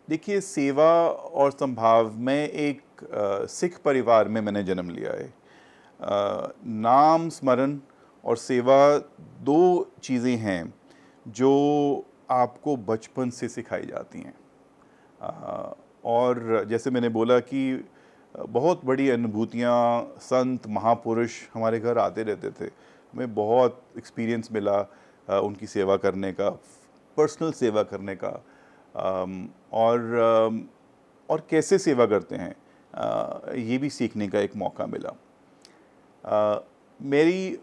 देखिए, सेवा और संभाव में एक सिख परिवार में मैंने जन्म लिया है। नाम स्मरण और सेवा दो चीज़ें हैं जो आपको बचपन से सिखाई जाती हैं। और जैसे मैंने बोला कि बहुत बड़ी अनुभूतियाँ, संत महापुरुष हमारे घर आते रहते थे। हमें बहुत एक्सपीरियंस मिला उनकी सेवा करने का, पर्सनल सेवा करने का। अम, और अम, और कैसे सेवा करते हैं ये भी सीखने का एक मौका मिला। मेरी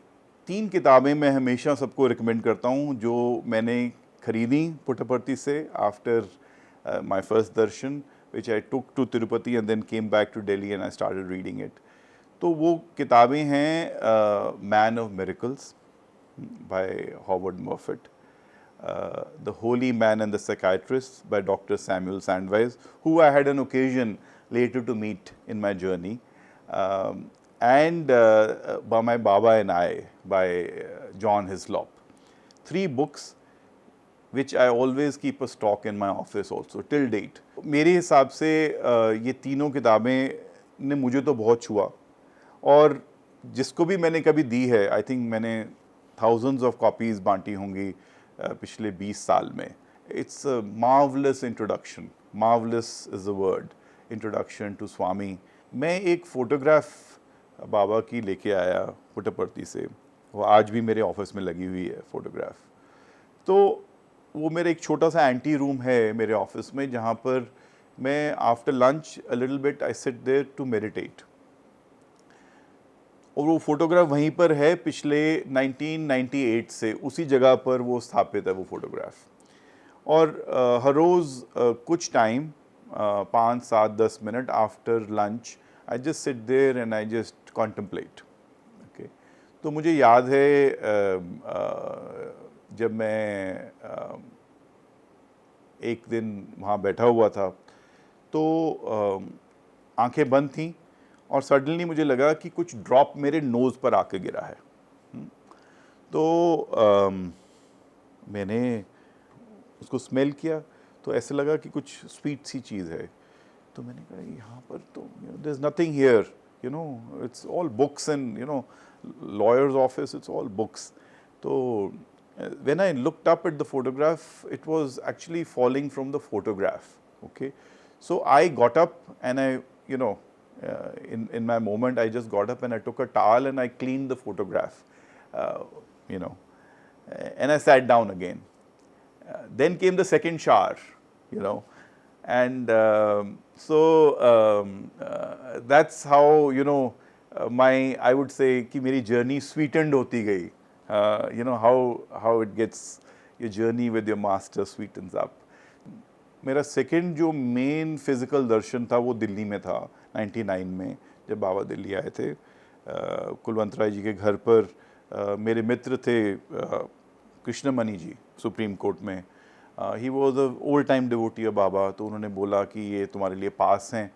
3 किताबें मैं हमेशा सबको रिकमेंड करता हूँ जो मैंने खरीदी पुट्टपर्ती से after my first Darshan, which I took to Tirupati and then came back to Delhi and I started reading it. तो वो किताबें हैं man of miracles by Howard Moffat, The Holy Man and the Psychiatrist by Dr. Samuel Sandweiss, who I had an occasion later to meet in my journey, and by My Baba and I by John Hislop. 3 books which I always keep a stock in my office also till date. मेरे हिसाब से ये तीनों किताबें ने मुझे तो बहुत छुआ, और जिसको भी मैंने कभी दी है, आई थिंक मैंने थाउजेंड्स ऑफ कॉपीज़ बांटी होंगी पिछले 20 साल में. It's a marvellous introduction, marvellous is the word, introduction to Swami. मैं एक फ़ोटोग्राफ बाबा की लेके आया पुट्टपर्ती से, वो आज भी मेरे ऑफिस में लगी हुई है फ़ोटोग्राफ. तो वो मेरा एक छोटा सा एंटी रूम है मेरे ऑफिस में, जहाँ पर मैं after lunch a little bit I sit there to meditate. और वो फोटोग्राफ वहीं पर है पिछले 1998 से, उसी जगह पर वो स्थापित है वो फोटोग्राफ. और हर रोज़ कुछ time 5, 7, 10 minute after lunch I just sit there and I just contemplate. Okay, तो मुझे याद है जब मैं एक दिन वहाँ बैठा हुआ था तो आंखें बंद थीं और सडनली मुझे लगा कि कुछ ड्रॉप मेरे नोज़ पर आके गिरा है. तो मैंने उसको स्मेल किया तो ऐसे लगा कि कुछ स्वीट सी चीज़ है. तो मैंने कहा यहाँ पर तो there is nothing here, it's all books and lawyers office, it's all books. तो when I looked up at the photograph, it was actually falling from the photograph. Okay, so I got up and in my moment, I just got up and I took a towel and I cleaned the photograph, uh, you know, and I sat down again. Then came the second shower, and that's how my, I would say कि मेरी journey sweetened होती गई. How it gets, your journey with your master sweetens up. मेरा second जो main physical दर्शन था वो दिल्ली में था 99 में, जब बाबा दिल्ली आए थे. कुलवंत राय जी के घर पर मेरे मित्र थे कृष्णमणि जी सुप्रीम कोर्ट में. He was a old time devotee of Baba. तो उन्होंने बोला कि ये तुम्हारे लिए पास हैं.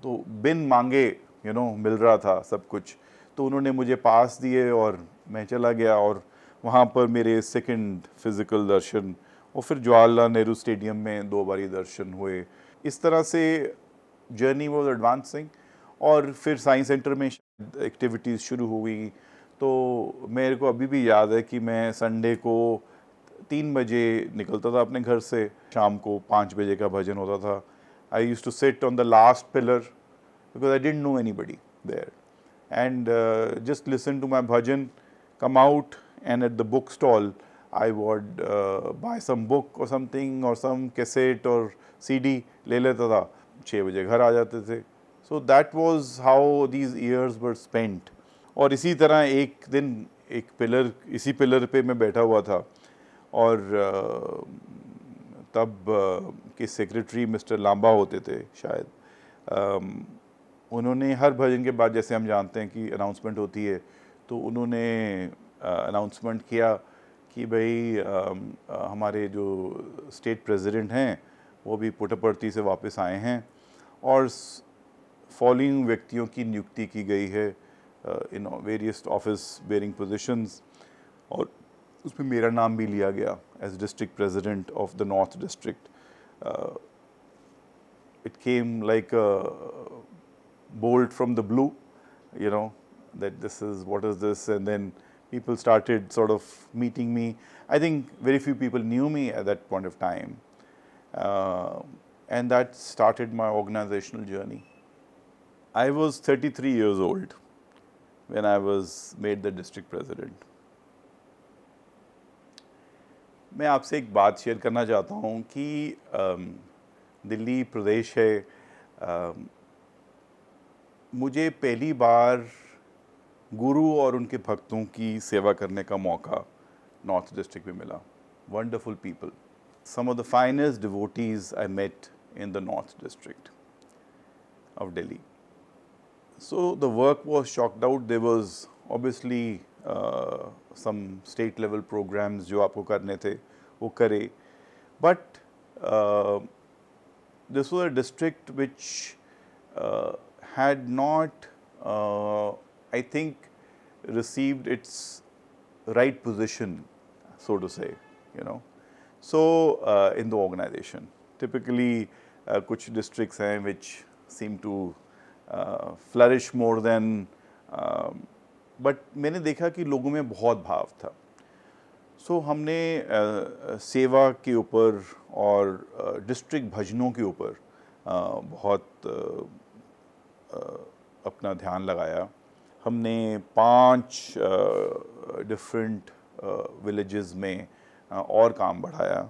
तो बिन मांगे मिल रहा था सब कुछ. तो उन्होंने मुझे पास दिए और मैं चला गया, और वहाँ पर मेरे सेकंड फिज़िकल दर्शन, और फिर जवाहरलाल नेहरू स्टेडियम में 2 बारी दर्शन हुए. इस तरह से जर्नी वॉज एडवांसिंग. और फिर साइंस सेंटर में एक्टिविटीज़ शुरू हुई. तो मेरे को अभी भी याद है कि मैं संडे को 3 बजे निकलता था अपने घर से, शाम को 5 बजे का भजन होता था. I used to sit on the last pillar because I didn't know anybody there, and just listen to my bhajan, come out, and at the book stall I would buy some book or something or some cassette or CD ले लेता था. 6 बजे घर आ जाते थे. So that was how these years were spent. और इसी तरह एक दिन इसी पिलर पे मैं बैठा हुआ था, और तब के सेक्रेटरी मिस्टर लांबा होते थे शायद. उन्होंने हर भजन के बाद, जैसे हम जानते हैं कि अनाउंसमेंट होती है, तो उन्होंने अनाउंसमेंट किया कि भाई हमारे जो स्टेट प्रेसिडेंट हैं वो भी पुट्टपर्ती से वापस आए हैं, और फॉलोइंग व्यक्तियों की नियुक्ति की गई है in various office bearing positions. और उसमें मेरा नाम भी लिया गया as district president of the north district. it came like a bolt from the blue, you know, that this is, what is this? And then people started sort of meeting me. I think very few people knew me at that point of time. And that started my organizational journey. I was 33 years old when I was made the district president. मैं आपसे एक बात share करना चाहता हूँ कि दिल्ली प्रदेश है, मुझे पहली बार गुरु और उनके भक्तों की सेवा करने का मौका नॉर्थ डिस्ट्रिक्ट में मिला. Wonderful people, some of the finest devotees I met in the North District of Delhi. So the work was chalked out. There was obviously some state level programs जो आपको करने थे वो करे, but this was a district which had not, I think, received its right position, so to say, you know. So in the organization, typically कुछ districts हैं which seem to flourish more than, but मैंने देखा कि लोगों में बहुत भाव था. So हमने सेवा के ऊपर और डिस्ट्रिक्ट भजनों के ऊपर बहुत अपना ध्यान लगाया. हमने 5 डिफरेंट विलेजेस में और काम बढ़ाया.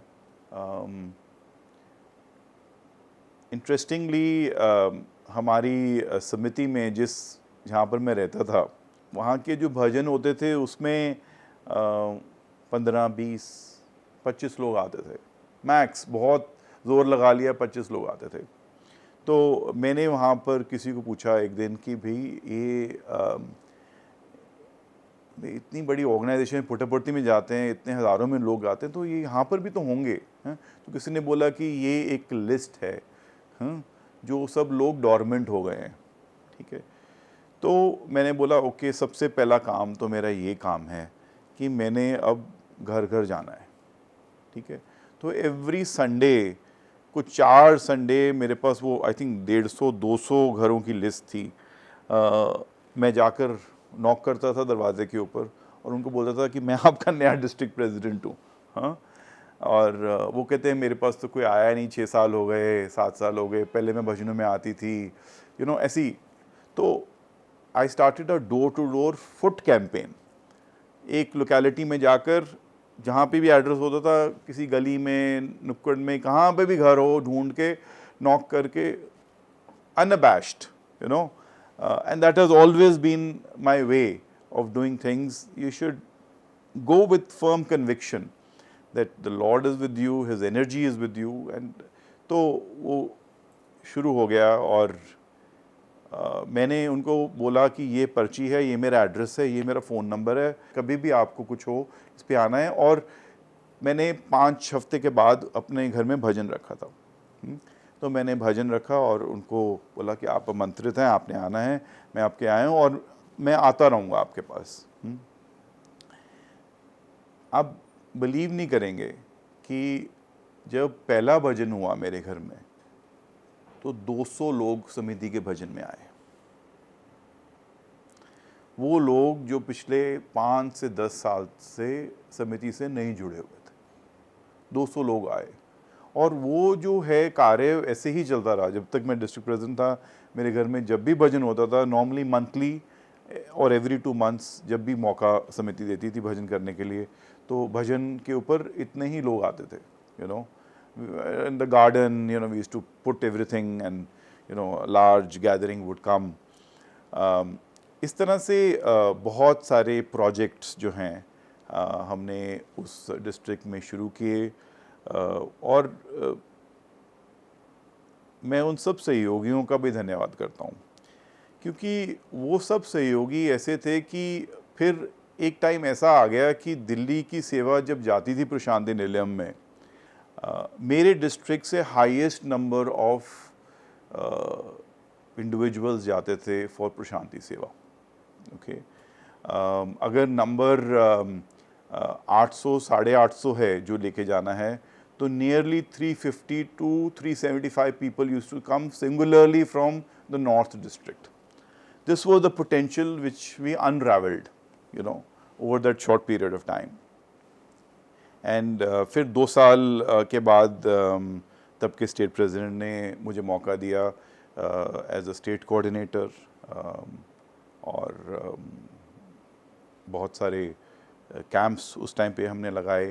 इंटरेस्टिंगली हमारी समिति में जहाँ पर मैं रहता था वहाँ के जो भजन होते थे उसमें 15, 20, 25 लोग आते थे मैक्स. बहुत ज़ोर लगा लिया 25 लोग आते थे. तो मैंने वहाँ पर किसी को पूछा एक दिन कि भाई ये इतनी बड़ी ऑर्गेनाइजेशन पुट्टपर्थी में जाते हैं, इतने हज़ारों में लोग आते हैं, तो ये यहाँ पर भी तो होंगे हैं. तो किसी ने बोला कि ये एक लिस्ट है जो सब लोग डॉर्मेंट हो गए हैं. ठीक है. तो मैंने बोला ओके, सबसे पहला काम तो मेरा ये काम है कि मैंने अब घर घर जाना है. ठीक है. तो एवरी संडे, कुछ 4 संडे मेरे पास वो आई थिंक 150-200 घरों की लिस्ट थी. मैं जाकर नॉक करता था दरवाजे के ऊपर और उनको बोलता था कि मैं आपका नया डिस्ट्रिक्ट प्रेसिडेंट हूँ. हाँ. और वो कहते हैं मेरे पास तो कोई आया नहीं, 6 साल हो गए, 7 साल हो गए, पहले मैं भजनों में आती थी, यू नो, ऐसी. तो I started a door to door foot campaign. एक लोकेलिटी में जाकर जहाँ पे भी एड्रेस होता था, किसी गली में, नुक्कड़ में, कहाँ पे भी घर हो, ढूंढ के नॉक करके, unabashed, you know. And that has always been my way of doing things. You should go with firm conviction that the Lord is with you, His energy is with you. And तो वो शुरू हो गया और मैंने उनको बोला कि ये पर्ची है, ये मेरा एड्रेस है, ये मेरा फ़ोन नंबर है, कभी भी आपको कुछ हो इस पे आना है. और मैंने 5 हफ्ते के बाद अपने घर में भजन रखा था. तो मैंने भजन रखा और उनको बोला कि आप आमंत्रित हैं, आपने आना है, मैं आपके आया हूँ और मैं आता रहूँगा आपके पास. आप बिलीव नहीं करेंगे कि जब पहला भजन हुआ मेरे घर में तो 200 लोग समिति के भजन में आए. वो लोग जो पिछले 5 से 10 साल से समिति से नहीं जुड़े हुए थे, 200 लोग आए. और वो जो है कार्य ऐसे ही चलता रहा जब तक मैं डिस्ट्रिक्ट प्रेसिडेंट था. मेरे घर में जब भी भजन होता था, नॉर्मली मंथली और एवरी 2 मंथ्स जब भी मौका समिति देती थी भजन करने के लिए, तो भजन के ऊपर इतने ही लोग आते थे. You know, in the garden, you know, we used to put everything and, you know, a large gathering would come. इस तरह से बहुत सारे प्रोजेक्ट्स जो हैं हमने उस डिस्ट्रिक्ट में शुरू किए. और मैं उन सब सहयोगियों का भी धन्यवाद करता हूँ क्योंकि वो सब सहयोगी ऐसे थे कि फिर एक टाइम ऐसा आ गया कि दिल्ली की सेवा जब जाती थी प्रशांति निलयम में, मेरे डिस्ट्रिक्ट से हाईएस्ट नंबर ऑफ इंडिविजुअल्स जाते थे फॉर प्रशांति सेवा. ओके. अगर नंबर 800, 850 है जो लेके जाना है, तो nearly 350 to 375 people used to come singularly from the North District. This was the potential which we unraveled, you know, over that short period of time. And फिर 2 साल के बाद तब के स्टेट प्रेसिडेंट ने मुझे मौका दिया एज अ स्टेट कोऑर्डिनेटर, और बहुत सारे कैंप्स उस टाइम पे हमने लगाए,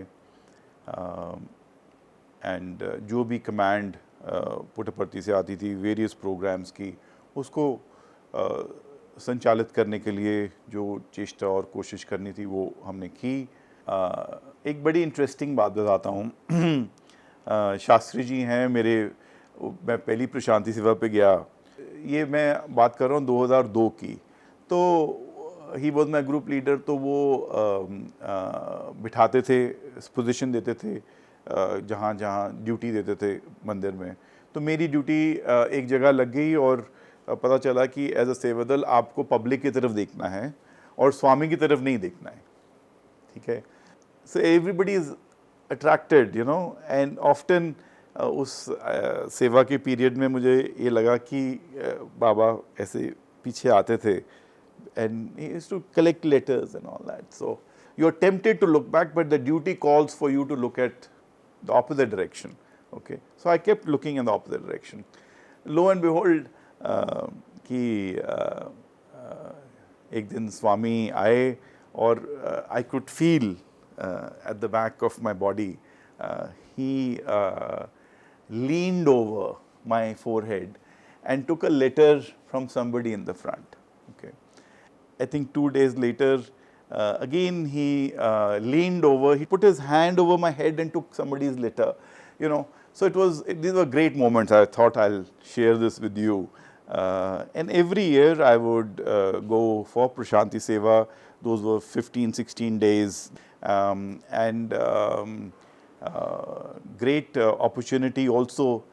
एंड जो भी कमांड पुट्टपर्ती से आती थी वेरियस प्रोग्राम्स की, उसको संचालित करने के लिए जो चेष्टा और कोशिश करनी थी वो हमने की। एक बड़ी इंटरेस्टिंग बात बताता हूँ। शास्त्री जी हैं मेरे, मैं पहली प्रशांति सेवा पे गया, ये मैं बात कर रहा हूँ 2002 की, तो he was my group leader, तो वो बिठाते थे, पोजीशन देते थे, जहाँ जहाँ ड्यूटी देते थे मंदिर में। तो मेरी ड्यूटी एक जगह लग गई और पता चला कि एज अ सेवादल आपको पब्लिक की तरफ देखना है और स्वामी की तरफ नहीं देखना है, ठीक है। So everybody is attracted, you know, and often उस सेवा के पीरियड में मुझे ये लगा कि बाबा ऐसे पीछे आते थे and he used to collect letters and all that. So you are tempted to look back, but the duty calls for you to look at the opposite direction. Okay, so I kept looking in the opposite direction. Lo and behold, कि एक दिन स्वामी आए और I could feel at the back of my body, he leaned over my forehead and took a letter from somebody in the front. Okay, I think 2 days later, again he leaned over, he put his hand over my head and took somebody's letter, you know. So these were great moments. I thought I'll share this with you. And every year I would go for Prashanti Seva. Those were 15, 16 days. Great opportunity also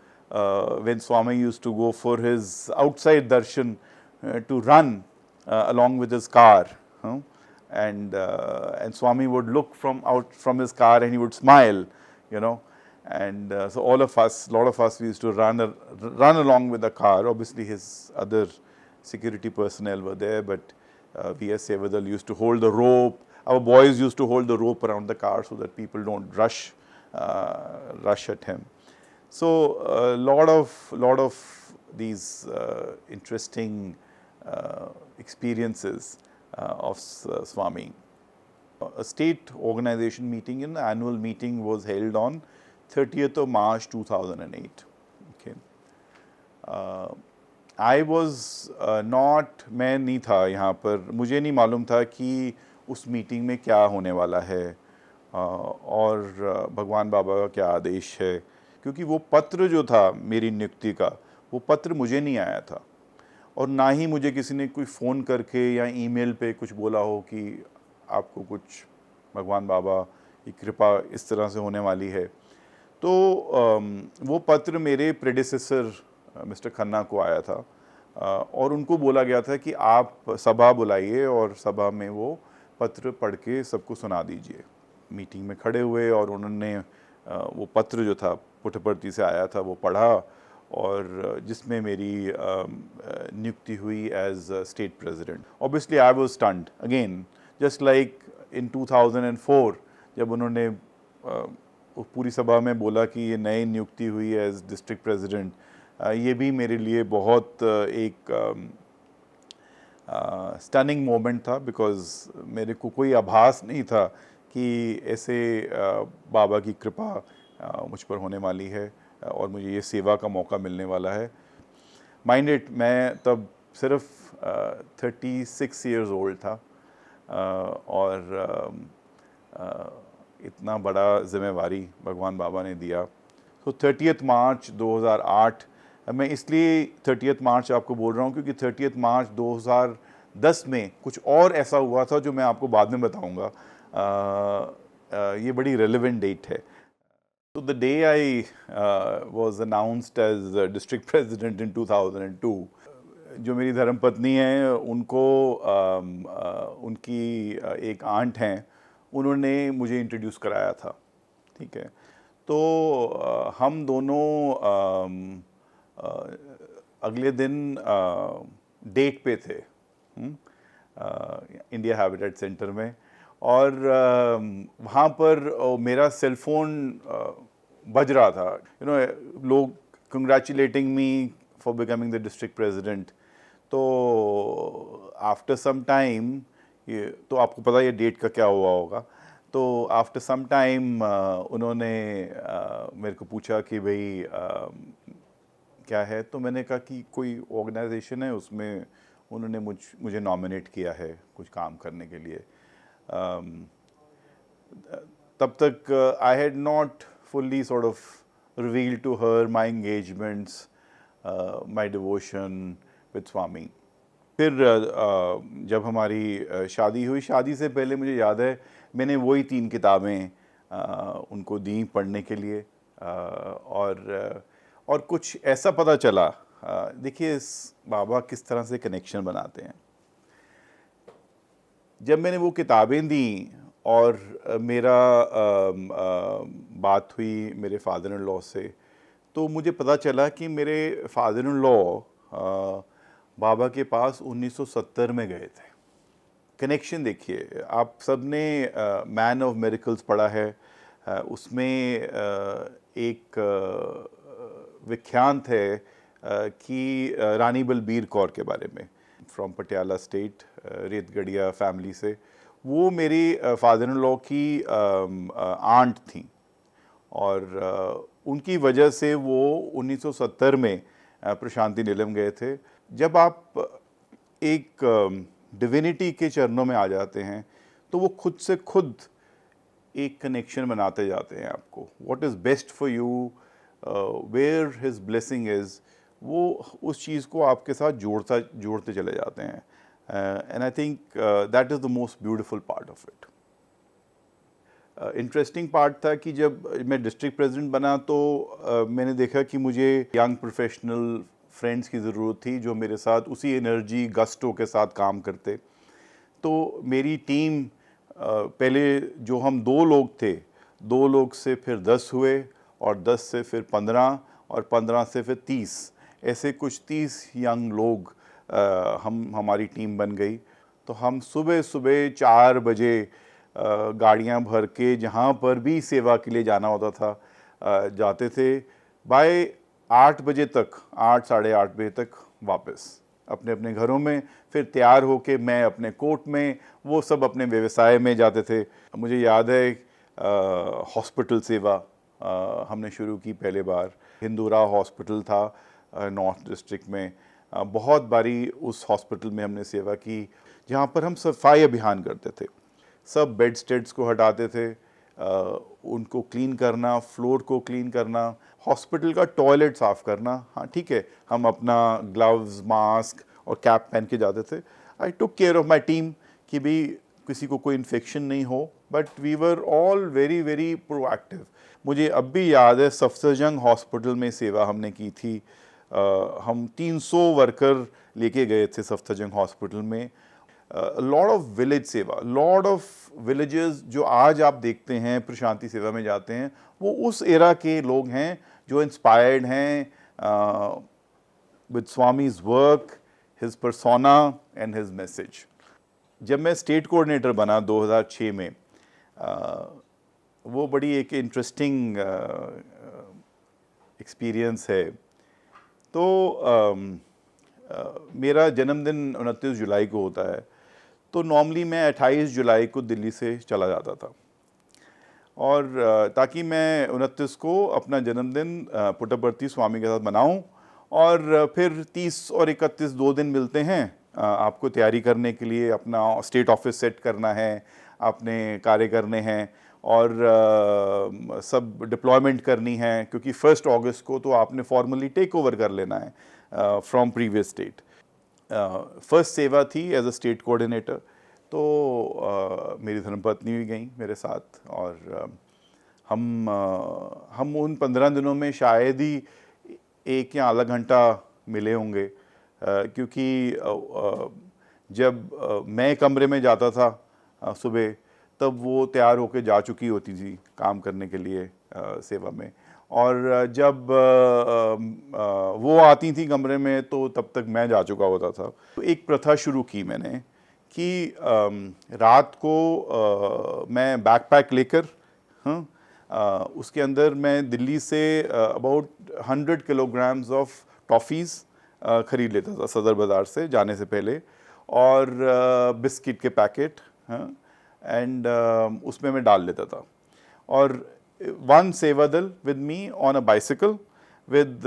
when Swami used to go for his outside darshan to run along with his car. And Swami would look from his car and he would smile, you know. And so all of us, a lot of us, we used to run along with the car. Obviously his other security personnel were there, but we as Sevadal used to hold the rope. Our boys used to hold the rope around the car so that people don't rush at him. So a lot of these interesting experiences of Swami. A state organization meeting, an annual meeting was held on 30th of March 2008. Okay. I was not, मैं नहीं था यहाँ पर, मुझे नहीं मालूम था कि उस मीटिंग में क्या होने वाला है और भगवान बाबा का क्या आदेश है, क्योंकि वो पत्र जो था मेरी नियुक्ति का, वो पत्र मुझे नहीं आया था और ना ही मुझे किसी ने कोई फ़ोन करके या ईमेल पे कुछ बोला हो कि आपको कुछ भगवान बाबा की कृपा इस तरह से होने वाली है। तो वो पत्र मेरे प्रेडिसेसर मिस्टर खन्ना को आया था और उनको बोला गया था कि आप सभा बुलाइए और सभा में वो पत्र पढ़ के सबको सुना दीजिए। मीटिंग में खड़े हुए और उन्होंने वो पत्र जो था पुट्टपर्ती से आया था वो पढ़ा और जिसमें मेरी नियुक्ति हुई as state president. Obviously I was stunned again, just like in 2004 जब उन्होंने पूरी सभा में बोला कि ये नई नियुक्ति हुई एज डिस्ट्रिक्ट प्रेसिडेंट। ये भी मेरे लिए बहुत एक स्टनिंग मोमेंट था, बिकॉज़ मेरे को कोई आभास नहीं था कि ऐसे बाबा की कृपा मुझ पर होने वाली है और मुझे ये सेवा का मौका मिलने वाला है। माइंड इट, मैं तब सिर्फ 36 इयर्स ओल्ड था और इतना बड़ा जिम्मेवारी भगवान बाबा ने दिया। तो 30 मार्च 2008, मैं इसलिए 30 मार्च आपको बोल रहा हूँ क्योंकि 30 मार्च 2010 में कुछ और ऐसा हुआ था जो मैं आपको बाद में बताऊँगा। ये बड़ी रेलेवेंट डेट है। So the day I was announced as district president in 2002, जो मेरी धर्मपत्नी हैं उनको उनकी एक आंट हैं, उन्होंने मुझे इंट्रोड्यूस कराया था, ठीक है। तो हम दोनों अगले दिन डेट पे थे इंडिया हैबिटेट सेंटर में, और वहाँ पर मेरा सेल फोन बज रहा था, लोग congratulating me for becoming the district president. तो आफ्टर सम टाइम, ये तो आपको पता है ये डेट का क्या हुआ होगा, तो आफ्टर सम टाइम उन्होंने मेरे को पूछा कि भाई क्या है, तो मैंने कहा कि कोई ऑर्गेनाइजेशन है, उसमें उन्होंने मुझे नॉमिनेट किया है कुछ काम करने के लिए। तब तक I had not fully sort of reveal to her my engagements, my devotion with Swami. फिर जब हमारी शादी हुई, शादी से पहले मुझे याद है मैंने वही 3 किताबें उनको दी पढ़ने के लिए, और कुछ ऐसा पता चला। देखिए इस बाबा किस तरह से कनेक्शन बनाते हैं। जब मैंने वो किताबें दी और मेरा बात हुई मेरे फादर इन लॉ से, तो मुझे पता चला कि मेरे फादर इन लॉ बाबा के पास 1970 में गए थे। कनेक्शन देखिए, आप सब ने मैन ऑफ मिरेकल्स पढ़ा है, उसमें एक विख्यात है कि रानी बलबीर कौर के बारे में, फ्रॉम पटियाला स्टेट, रेतगढ़िया फैमिली से। वो मेरी फादर इन लॉ की आंट थी, और उनकी वजह से वो 1970 में प्रशांति नीलम गए थे। जब आप एक डिविनिटी के चरणों में आ जाते हैं तो वो खुद से खुद एक कनेक्शन बनाते जाते हैं आपको, what is best for you, where his blessing is, वो उस चीज़ को आपके साथ जोड़ते चले जाते हैं। And I think that is the most beautiful part of it. Interesting part था कि जब मैं डिस्ट्रिक्ट प्रेसिडेंट बना तो मैंने देखा कि मुझे यंग प्रोफेशनल फ्रेंड्स की ज़रूरत थी जो मेरे साथ उसी एनर्जी गस्टो के साथ काम करते। तो मेरी टीम पहले जो हम 2 लोग थे, 2 लोग से फिर 10 हुए, और 10 से फिर 15, और 15 से फिर 30, ऐसे कुछ 30 यंग लोग हमारी टीम बन गई। तो हम सुबह सुबह 4 बजे गाड़ियां भर के जहाँ पर भी सेवा के लिए जाना होता था जाते थे। बाय 8 बजे तक, 8 साढ़े 8 बजे तक वापस अपने अपने घरों में, फिर तैयार होके मैं अपने कोर्ट में, वो सब अपने व्यवसाय में जाते थे। मुझे याद है हॉस्पिटल सेवा हमने शुरू की पहले बार। हिंदूरा हॉस्पिटल था नॉर्थ डिस्ट्रिक्ट में, बहुत बारी उस हॉस्पिटल में हमने सेवा की, जहाँ पर हम सफाई अभियान करते थे। सब बेड स्टेड्स को हटाते थे, उनको क्लीन करना, फ्लोर को क्लीन करना, हॉस्पिटल का टॉयलेट साफ़ करना। हाँ ठीक है, हम अपना ग्लव्स, मास्क और कैप पहन के जाते थे। I took care of my team कि भी किसी को कोई इन्फेक्शन नहीं हो, but we were all very very proactive. मुझे अब भी याद है सफदरजंग हॉस्पिटल में सेवा हमने की थी। हम 300 वर्कर लेके गए थे सफदरजंग हॉस्पिटल में। लॉट ऑफ विलेज सेवा, लॉट ऑफ विलेजेस जो आज आप देखते हैं प्रशांति सेवा में जाते हैं, वो उस एरा के लोग हैं जो इंस्पायर्ड हैं with Swami's work, his persona and his message. जब मैं स्टेट कोऑर्डिनेटर बना 2006 में, वो बड़ी एक इंटरेस्टिंग एक्सपीरियंस है। तो मेरा जन्मदिन 29 जुलाई को होता है, तो नॉर्मली मैं 28 जुलाई को दिल्ली से चला जाता था, और ताकि मैं 29 को अपना जन्मदिन पुट्टपर्ती स्वामी के साथ मनाऊं, और फिर 30 और 31 2 दिन मिलते हैं आपको तैयारी करने के लिए, अपना स्टेट ऑफिस सेट करना है, अपने कार्य करने हैं, और सब डिप्लॉयमेंट करनी है, क्योंकि 1 अगस्त को तो आपने फॉर्मली टेक ओवर कर लेना है फ्रॉम प्रीवियस स्टेट। फर्स्ट सेवा थी एज अ स्टेट कोऑर्डिनेटर, तो मेरी धर्मपत्नी भी गई मेरे साथ, और हम उन 15 दिनों में शायद ही 1 या आधा घंटा मिले होंगे, क्योंकि जब मैं कमरे में जाता था सुबह, तब वो तैयार होकर जा चुकी होती थी काम करने के लिए सेवा में। और जब वो आती थी कमरे में तो तब तक मैं जा चुका होता था। तो एक प्रथा शुरू की मैंने कि रात को मैं बैकपैक लेकर, हाँ, उसके अंदर मैं Delhi say about 100 kilograms of toffees ख़रीद लेता था सदर बाज़ार से जाने से पहले, और बिस्किट के पैकेट, हाँ, एंड उसमें मैं डाल लेता था। और Van Seva Dal with me on a bicycle with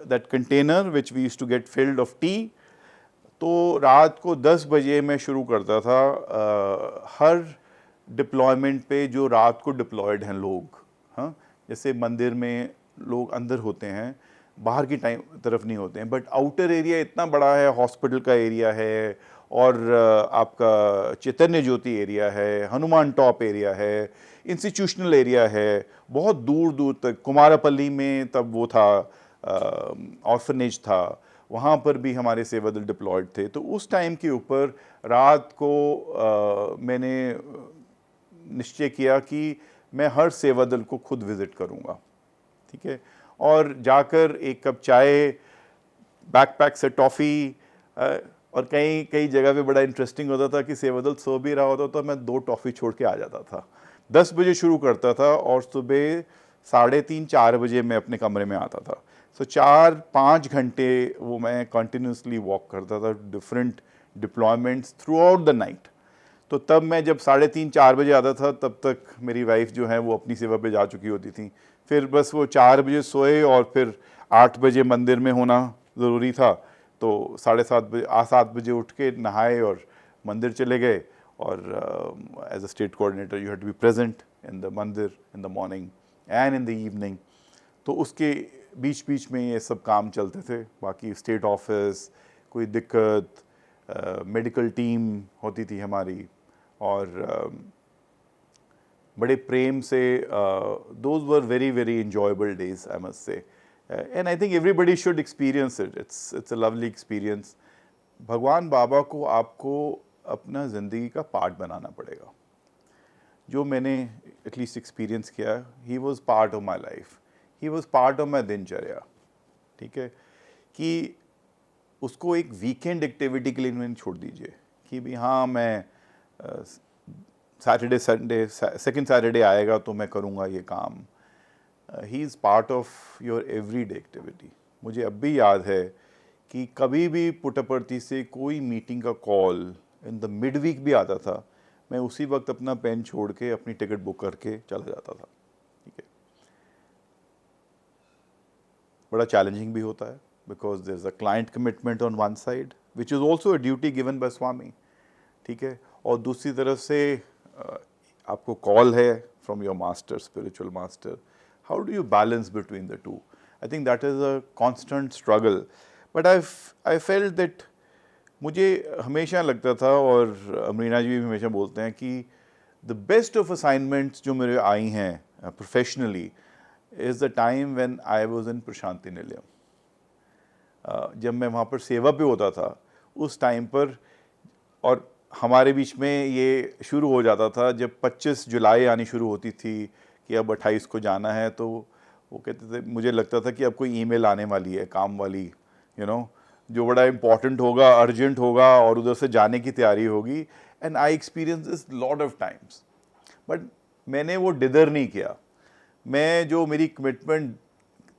that container which we used to get filled of tea. तो रात को 10 बजे मैं शुरू करता था हर डिप्लॉयमेंट पे जो रात को डिप्लॉयड हैं लोग, हाँ, जैसे मंदिर में लोग अंदर होते हैं, बाहर की टाइम तरफ नहीं होते हैं, बट आउटर एरिया इतना बड़ा है, हॉस्पिटल का एरिया है, और आपका चैतन्य ज्योति एरिया है, हनुमान टॉप एरिया है, इंस्टीट्यूशनल एरिया है, बहुत दूर दूर तक। कुमारपल्ली में तब वो था, ऑर्फनेज था, वहाँ पर भी हमारे सेवा दल डिप्लॉयड थे। तो उस टाइम के ऊपर रात को मैंने निश्चय किया कि मैं हर सेवा दल को खुद विज़िट करूँगा, ठीक है, और जाकर एक कप चाय, बैकपैक से टॉफ़ी, और कई कई जगह पे बड़ा इंटरेस्टिंग होता था कि सेवा दल सो भी रहा होता तो मैं 2 टॉफ़ी छोड़ के आ जाता था। 10 बजे शुरू करता था और सुबह 3:30-4 बजे मैं अपने कमरे में आता था। सो 4-5 घंटे वो मैं कंटिन्यूसली वॉक करता था, different deployments through out the night. तो तब मैं जब 3:30-4 बजे आता था तब तक मेरी वाइफ जो है वो अपनी सेवा पे जा चुकी होती थी। फिर बस वो 4 बजे सोए और फिर 8 बजे मंदिर में होना ज़रूरी था, तो 7:30 बजे उठ के नहाए और मंदिर चले गए। और as a state coordinator you have to be present in the mandir in the morning and in the evening. तो उसके बीच बीच में ये सब काम चलते थे। बाकी स्टेट ऑफिस, कोई दिक्कत, मेडिकल टीम होती थी हमारी, और बड़े प्रेम से, those were very very enjoyable days, I must say. And I think everybody should experience it. It's a lovely experience. भगवान बाबा को आपको अपना ज़िंदगी का पार्ट बनाना पड़ेगा। जो मैंने एटलीस्ट एक्सपीरियंस किया, he was part of my life, he was part of my दिनचर्या, ठीक है, कि उसको एक वीकेंड एक्टिविटी के लिए मैंने छोड़ दीजिए कि भी हाँ मैं सैटरडे संडे सेकंड सैटरडे आएगा तो मैं करूँगा ये काम। He is part of your everyday activity. मुझे अब भी याद है कि कभी भी पुट्टपर्थी से कोई मीटिंग का call in the mid week भी आता था, मैं उसी वक्त अपना पेन छोड़ के अपनी टिकट बुक करके चला जाता था, ठीक है। बड़ा चैलेंजिंग भी होता है because there is a client commitment on one side which is also a duty given by Swami, ठीक है, और दूसरी तरफ से आपको कॉल है from your master, spiritual master. How do you balance between the two? I think that is a constant struggle, but I felt that, मुझे हमेशा लगता था, और अमरीना जी भी हमेशा बोलते हैं कि द बेस्ट ऑफ असाइनमेंट्स जो मेरे आई हैं professionally is the time when I was in Prashanti Nilayam. जब मैं वहाँ पर सेवा पे होता था उस टाइम पर, और हमारे बीच में ये शुरू हो जाता था जब 25 जुलाई आनी शुरू होती थी कि अब 28 को जाना है, तो वो कहते थे, मुझे लगता था कि अब कोई ईमेल आने वाली है काम वाली, जो बड़ा इंपॉर्टेंट होगा, अर्जेंट होगा, और उधर से जाने की तैयारी होगी। And I experience this lot of times, but मैंने वो डिदर नहीं किया। मैं जो मेरी कमिटमेंट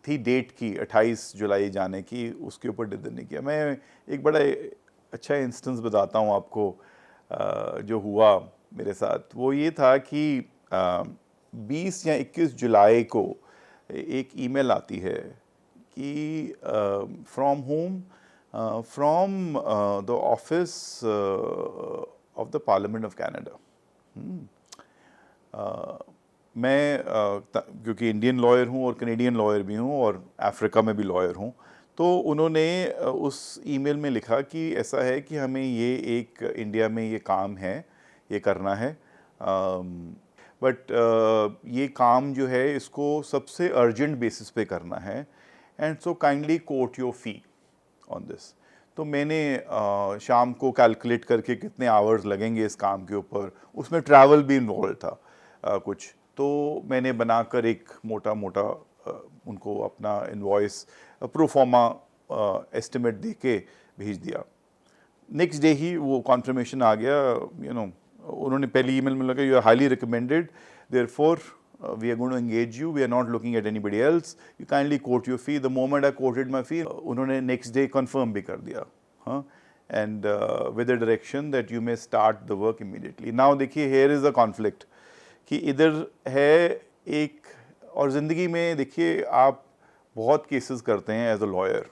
थी डेट की 28 जुलाई जाने की, उसके ऊपर डिदर नहीं किया। मैं एक बड़ा अच्छा इंस्टेंस बताता हूँ आपको, जो हुआ मेरे साथ। वो ये था कि 20 या 21 जुलाई को एक ईमेल आती है कि from home, from the office of the parliament of Canada. मैं क्योंकि इंडियन लॉयर हूँ और कनेडियन लॉयर भी हूँ और अफ्रीका में भी लॉयर हूँ, तो उन्होंने उस ईमेल में लिखा कि ऐसा है कि हमें ये एक इंडिया में ये काम है, ये करना है, बट ये काम जो है इसको सबसे अर्जेंट बेसिस पे करना है, and so kindly quote your fee on this. तो मैंने शाम को कैलकुलेट करके कितने आवर्स लगेंगे इस काम के ऊपर, उसमें ट्रैवल भी इन्वॉल्व था कुछ, तो मैंने बनाकर एक मोटा मोटा उनको अपना इनवॉइस प्रोफॉर्मा एस्टिमेट दे के भेज दिया। नेक्स्ट डे ही वो कॉन्फर्मेशन आ गया, उन्होंने पहली ईमेल में लगा, you are highly recommended, therefore we are going to engage you, we are not looking at anybody else, you kindly quote your fee. The moment I quoted my fee, उन्होंने next day confirm भी कर दिया, हाँ, and with the direction that you may start the work immediately. Now देखिए, here is a conflict कि इधर है एक, और ज़िंदगी में देखिए आप बहुत केसेस करते हैं एज अ लॉयर,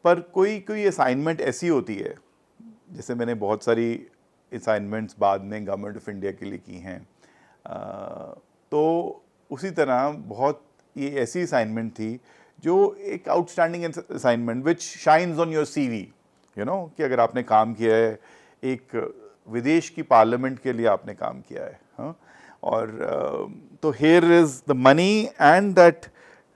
पर कोई कोई असाइनमेंट ऐसी होती है, जैसे मैंने बहुत सारी असाइनमेंट्स बाद में गवर्नमेंट ऑफ इंडिया के लिए की हैं, तो उसी तरह बहुत ये ऐसी असाइनमेंट थी जो एक outstanding assignment which shines on your CV, कि अगर आपने काम किया है, एक विदेश की पार्लियामेंट के लिए आपने काम किया है, हाँ, और तो here is the money and that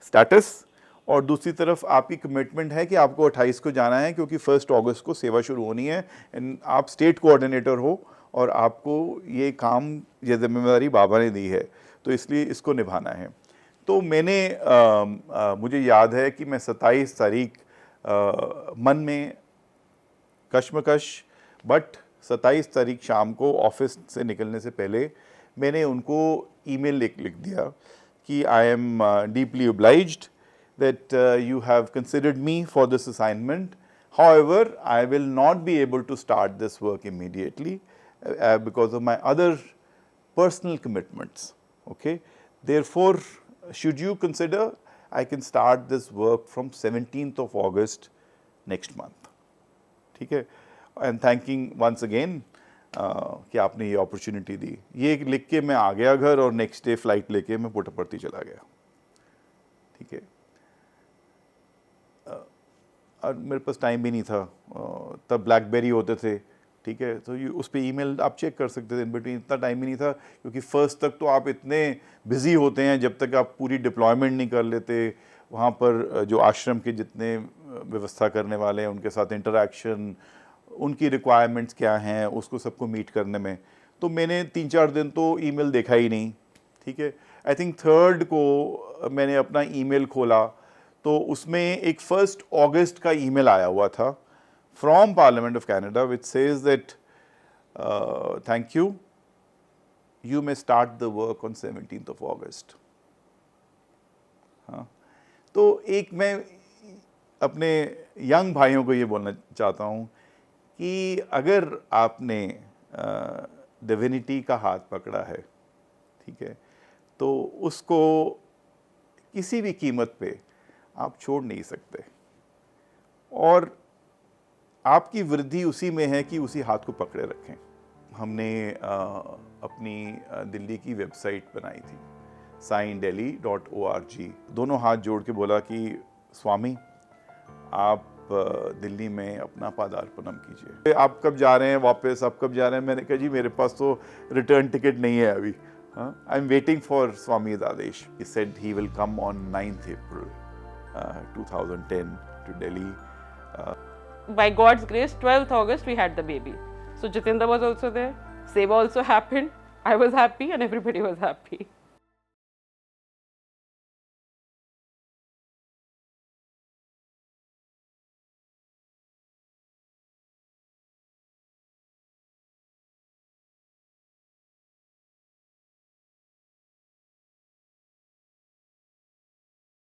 status, और दूसरी तरफ आपकी कमिटमेंट है कि आपको 28 को जाना है क्योंकि 1 अगस्त को सेवा शुरू होनी है, एंड आप स्टेट कोऑर्डिनेटर हो और आपको ये काम, ये जिम्मेदारी बाबा ने दी है, तो इसलिए इसको निभाना है। तो मैंने मुझे याद है कि मैं 27 तारीख मन में कश्मकश, बट 27 तारीख शाम को ऑफिस से निकलने से पहले मैंने उनको ईमेल लिख दिया कि I am deeply obliged that you have considered me for this assignment. However, I will not be able to start this work immediately because of my other personal commitments. Okay, therefore, should you consider, I can start this work from 17th of August next month. ठीक है, and thanking once again कि आपने ये opportunity दी। ये लिख के मैं आ गया घर और नेक्स्ट डे फ्लाइट लेके मैं पुट्टपर्ती चला गया। ठीक है, और मेरे पास टाइम भी नहीं था, तब ब्लैकबेरी होते थे, ठीक है, तो उस पर ईमेल आप चेक कर सकते थे, इन बिटवीन इतना टाइम ही नहीं था, क्योंकि फर्स्ट तक तो आप इतने बिजी होते हैं जब तक आप पूरी डिप्लॉयमेंट नहीं कर लेते, वहाँ पर जो आश्रम के जितने व्यवस्था करने वाले हैं उनके साथ इंटरेक्शन, उनकी रिक्वायरमेंट्स क्या हैं, उसको सबको मीट करने में, तो मैंने 3-4 दिन तो ईमेल देखा ही नहीं। ठीक है, आई थिंक 3rd को मैंने अपना ईमेल खोला तो उसमें एक 1 अगस्त का ईमेल आया हुआ था from parliament of Canada which says that thank you, you may start the work on 17th of August। हाँ, तो एक मैं अपने यंग भाइयों को ये बोलना चाहता हूँ कि अगर आपने डिविनिटी का हाथ पकड़ा है, ठीक है, तो उसको किसी भी कीमत पे आप छोड़ नहीं सकते, और आपकी वृद्धि उसी में है कि उसी हाथ को पकड़े रखें। हमने अपनी दिल्ली की वेबसाइट बनाई थी saindelhi.org, दोनों हाथ जोड़ के बोला कि स्वामी आप दिल्ली में अपना पादार्पणम कीजिए, आप कब जा रहे हैं वापस, आप कब जा रहे हैं। मैंने कहा जी मेरे पास तो रिटर्न टिकट नहीं है अभी, I am waiting for Swami Adesh. He said he will come on 9th April 2010 to Delhi. By God's grace, 12th August we had the baby. So Jitendra was also there. Seva also happened. I was happy and everybody was happy.